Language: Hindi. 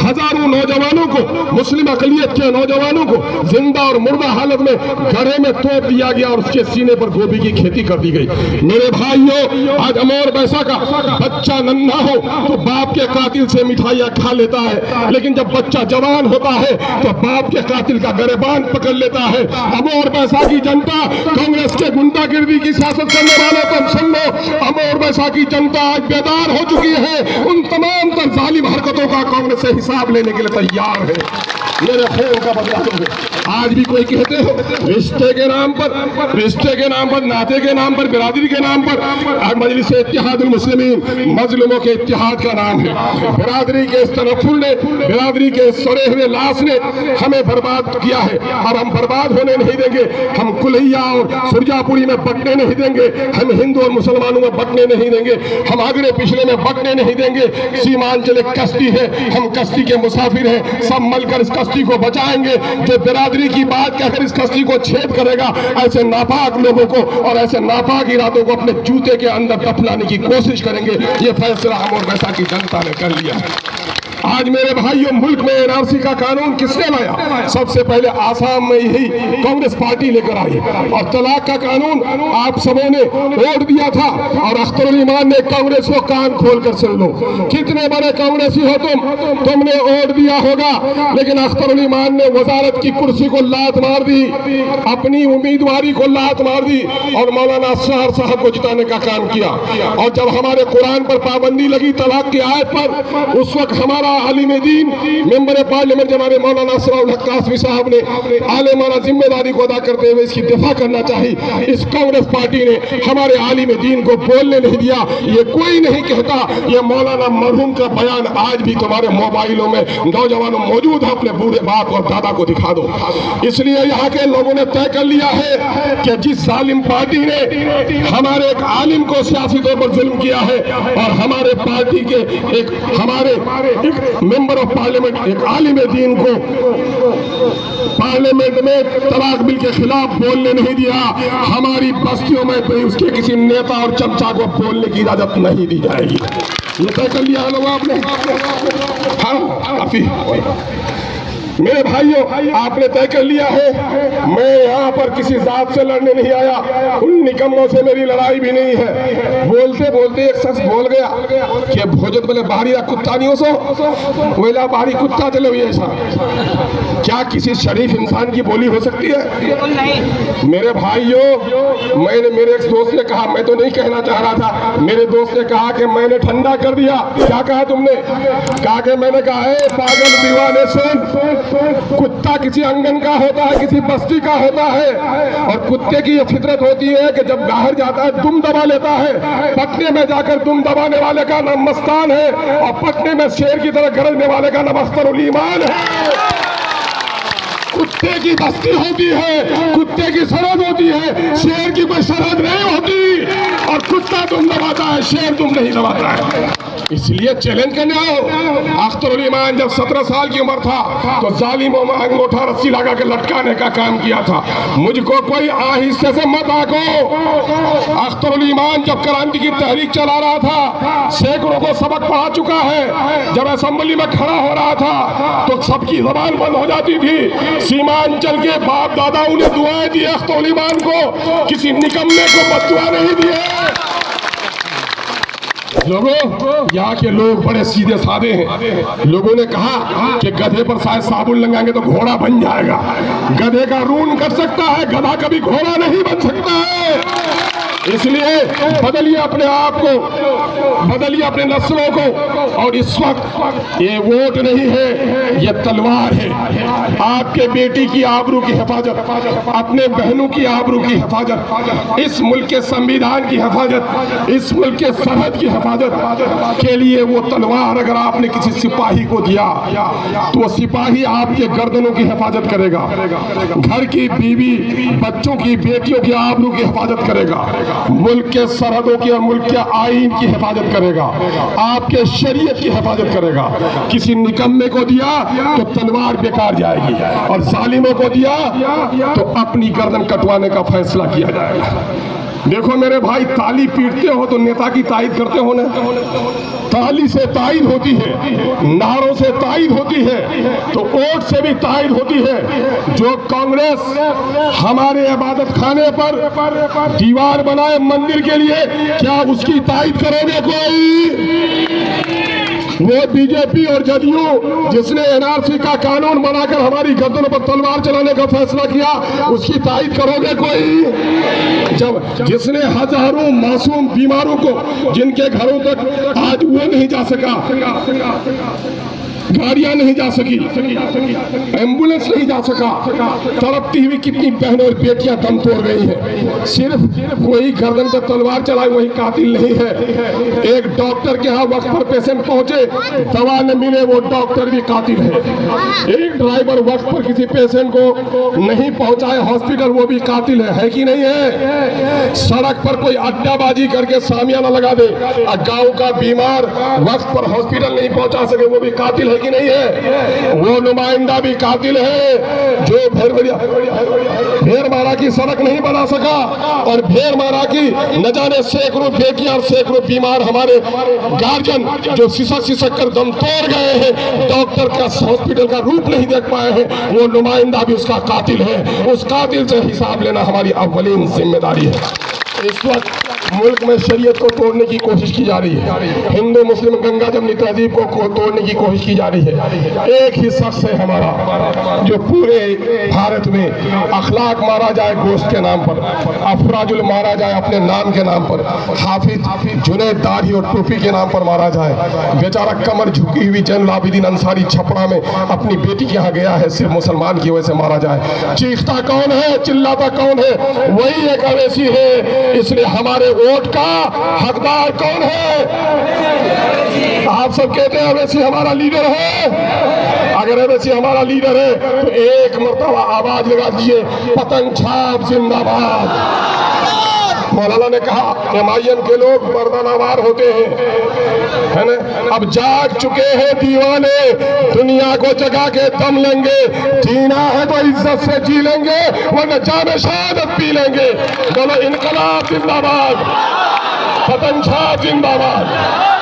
हजारों नौजवानों को, मुस्लिम अकलियत के नौजवानों को जिंदा और मुर्दा हालत में घड़े में तोप दिया गया और उसके सीने पर गोभी की खेती कर दी गई। मेरे भाइयों, आज अमर बैसा का बच्चा नन्हा हो तो बाप के कातिल से मिठाइयां खा लेता है, लेकिन जब बच्चा जवान होता है तो बाप के कातिल का गिरबान पकड़ लेता है। अमर बैसा की जनता, कांग्रेस के गुंडागिर्दी की सियासत करने वालों को सुन लो, अमर बैसा की जनता आज बेदार हो चुकी है। उन तमाम तर जालिम हरकतों का कांग्रेस से हिसाब लेने के लिए तैयार है। मेरे खून का बदला लोगे। आज भी कोई कहते हो रिश्ते के नाम पर, नाते के नाम पर, बिरादरी के नाम पर, आज मजलिस इत्तेहादुल मुस्लिमीन मजलूमों के इत्तेहाद का नाम है। बिरादरी के इस तनफुल ने, बिरादरी के सड़े हुए लाश ने हमें बर्बाद किया है और हम बर्बाद होने नहीं देंगे। हम कुल्हिया और सुरजापुरी में बंटने नहीं देंगे, हम हिंदू और मुसलमानों में बंटने नहीं देंगे, हम अगले पिछले में बंटने नहीं देंगे। सीमांचल एक कश्ती है, हम कश्ती के मुसाफिर हैं, सब मिलकर इस कश्ती को बचाएंगे। जो बिरादरी की बात कहकर इस कश्ती को छेद करेगा, ऐसे नापाक लोगों को और ऐसे नापाक इरादों को अपने जूते के अंदर दफनाने की कोशिश करेंगे। ये फैसला अमर बैसा की जनता ने कर लिया है। आज मेरे भाइयों, मुल्क में एनआरसी का कानून किसने लाया? सबसे पहले आसाम में यही कांग्रेस पार्टी लेकर आई और तलाक का कानून आप सबों ने वोट दिया था और अख्तरुल ईमान ने कांग्रेस को कान खोलकर सुन लो। कितने बड़े कांग्रेसी हो तुमने वोट दिया होगा, लेकिन अख्तरुल ईमान ने वजारत की कुर्सी को लात मार दी, अपनी उम्मीदवारी को लात मार दी और मौलाना असहर साहब को जिताने का काम किया। और जब हमारे कुरान पर पाबंदी लगी तलाक की आयत पर, उस वक्त हमारा आलिम दीन मेंबर पार्लियामेंट हमारे मौलाना असराउल हक कासमी साहब ने आलिमाना जिम्मेदारी को अदा करते हुए इसकी दिफा करना चाहिए। इस कांग्रेस पार्टी ने हमारे आलिम दीन को बोलने नहीं दिया। ये कोई नहीं कहता, ये मौलाना मरहूम का बयान आज भी तुम्हारे मोबाइलों में नौजवानों मौजूद है, अपने बूढ़े बाप और दादा को दिखा दो। इसलिए यहाँ के लोगों ने तय कर लिया है कि जिस जालिम पार्टी ने हमारे एक आलिम को सियासी तौर पर जुल्म किया है और हमारे पार्टी के एक मेंबर ऑफ पार्लियामेंट, एक आलिम दीन को पार्लियामेंट में तलाक बिल के खिलाफ बोलने नहीं दिया, हमारी बस्तियों में तो उसके किसी नेता और चमचा को बोलने की इजाजत नहीं दी जाएगी। ये तय कर लिया लोग आपने। हाँ, काफी मेरे भाइयों, आपने तय कर लिया है। मैं यहाँ पर किसी जात से लड़ने नहीं आया, उन निकम्मों से मेरी लड़ाई भी नहीं है। बोलते बोलते एक शख्स बोल गया कि भोजन बोले बाहरी कुत्ता नहीं हो सो वेला बाहरी कुत्ता चले हुए ऐसा। क्या किसी शरीफ इंसान की बोली हो सकती है? मेरे भाइयों, मैंने मेरे एक दोस्त ने कहा, मैं तो नहीं कहना चाह रहा था, मेरे दोस्त ने कहा कि मैंने ठंडा कर दिया। क्या कहा तुमने? कहा कि मैंने कहा है पागल दीवाने सुन, कुत्ता किसी आंगन का होता है, किसी बस्ती का होता है और कुत्ते की ये फितरत होती है कि जब बाहर जाता है दुम दबा लेता है। पटने में जाकर दुम दबाने वाले का नाम मस्तान है और पटने में शेर की तरह गरजने वाले का नाम अख्तरुल ईमान है। कुत्ते की बस्ती होती है, कुत्ते की सरहद होती है, शेर की कोई सरहद नहीं होती। और कुत्ता दुम दबाता है, शेर दुम नहीं दबाता है। इसलिए चैलेंज करने आओ। अख्तरुल ईमान जब 17 साल की उम्र था तो जालिमों में अंगूठा रस्सी लगा के लटकाने का काम किया था। मुझको कोई आहिस्ते से मत आको। अख्तरुल ईमान जब क्रांति की तहरीक चला रहा था, सैकड़ों को सबक पढ़ा चुका है। जब असेंबली में खड़ा हो रहा था तो सबकी जबान बंद हो जाती थी। सीमांचल के बाप दादाओं ने दुआएं दी अख्तरुल ईमान को, किसी निकम्मे को बददुआ नहीं दिए। लोगों, यहाँ के लोग बड़े सीधे साधे हैं। लोगों ने कहा कि गधे पर शायद साबुन लगाएंगे तो घोड़ा बन जाएगा। गधे का रून कर सकता है, गधा कभी घोड़ा नहीं बन सकता है। इसलिए बदलिए अपने आप को, बदलिए अपने नस्लों को। और इस वक्त ये वोट नहीं है, ये तलवार है। आपके बेटी की आबरू की हिफाजत, अपने बहनों की आबरू की हिफाजत, इस मुल्क के संविधान की हिफाजत, इस मुल्क के सरहद की हिफाजत के लिए वो तलवार अगर आपने किसी सिपाही को दिया तो वो सिपाही आपके गर्दनों की हिफाजत करेगा, घर की बीवी बच्चों की बेटियों की आबरू की हिफाजत करेगा, मुल्क के सरहदों की और मुल्क के आईन की हिफाजत करेगा, आपके शरीयत की हिफाजत करेगा। किसी निकम्मे को दिया तो तलवार बेकार जाएगी और जालिमों को दिया तो अपनी गर्दन कटवाने का फैसला किया जाएगा। देखो मेरे भाई, ताली पीटते हो तो नेता की तारीफ करते हो ना, ताली से तारीफ होती है, नारों से तारीफ होती है, तो वोट से भी तारीफ होती है। जो कांग्रेस हमारे इबादत खाने पर दीवार बनाए मंदिर के लिए, क्या उसकी तारीफ करोगे कोई? वो बीजेपी और जदयू जिसने एनआरसी का कानून बनाकर हमारी गर्दनों पर तलवार चलाने का फैसला किया, उसकी तारीफ करोगे कोई? जब जिसने हजारों मासूम बीमारों को, जिनके घरों तक आज वो नहीं जा सका, गाड़ियां नहीं जा सकी, एम्बुलेंस नहीं जा सका, तड़पती हुई कितनी बहनें और बेटियां दम तोड़ गई हैं। सिर्फ वही गर्दन पर तलवार चलाए वही कातिल नहीं है। एक डॉक्टर के यहाँ वक्त पर पेशेंट पहुंचे, दवा न मिले, वो डॉक्टर भी कातिल है। एक ड्राइवर वक्त पर किसी पेशेंट को नहीं पहुंचाए हॉस्पिटल, वो भी कातिल है कि नहीं है? सड़क पर कोई अड्डाबाजी करके सामियाना लगा दे, गांव का बीमार वक्त पर हॉस्पिटल नहीं पहुंचा सके, वो भी कातिल है कि नहीं है? वो नुमाइंदा भी कातिल है जो भेड़ मारा की सड़क नहीं बना सका, और भेड़ मारा की न जाने सैकड़ों बेटियां और सैकड़ों बीमार हमारे गार्जियन जो सिसक कर दम तोड़ गए हैं, डॉक्टर का हॉस्पिटल का रूप नहीं देख पाए हैं, वो नुमाइंदा भी उसका कातिल है। उस कातिल से हिसाब लेना हमारी अव्वलीन जिम्मेदारी है। इस वक्त मुल्क में शरीयत को तोड़ने की कोशिश की जा रही है, हिंदू मुस्लिम गंगा जमनी तहजीब को तोड़ने की कोशिश की जा रही है। एक ही शख्स है हमारा जो पूरे भारत में अखलाक मारा जाए गोश्त के नाम पर, अफराजुल मारा जाए अपने नाम के नाम पर, हाफिज जुनैद दाढ़ी और टोपी के नाम पर मारा जाए, बेचारा कमर झुकी हुई जैनुल आबिदीन अंसारी छपरा में अपनी बेटी के यहाँ गया है, सिर्फ मुसलमान की वजह से मारा जाए। चीखता कौन है, चिल्लाता कौन है? वही एक अवैसी है। इसलिए हमारे वोट का हकदार कौन है? आप सब कहते हैं अवैसी हमारा लीडर है। अगर अवैसी हमारा लीडर है तो एक मर्तबा आवाज लगा दीजिए, पतंग छाप जिंदाबाद। मौलाना ने कहा एमआईएम के लोग मर्दानावार होते हैं, है ना? अब जाग चुके हैं दीवाने, दुनिया को जगा के दम लेंगे। जीना है तो इज्जत से जी लेंगे, वरना जामे शहादत पी लेंगे। बोलो इनकलाब जिंदाबाद, पतंग छाप जिंदाबाद।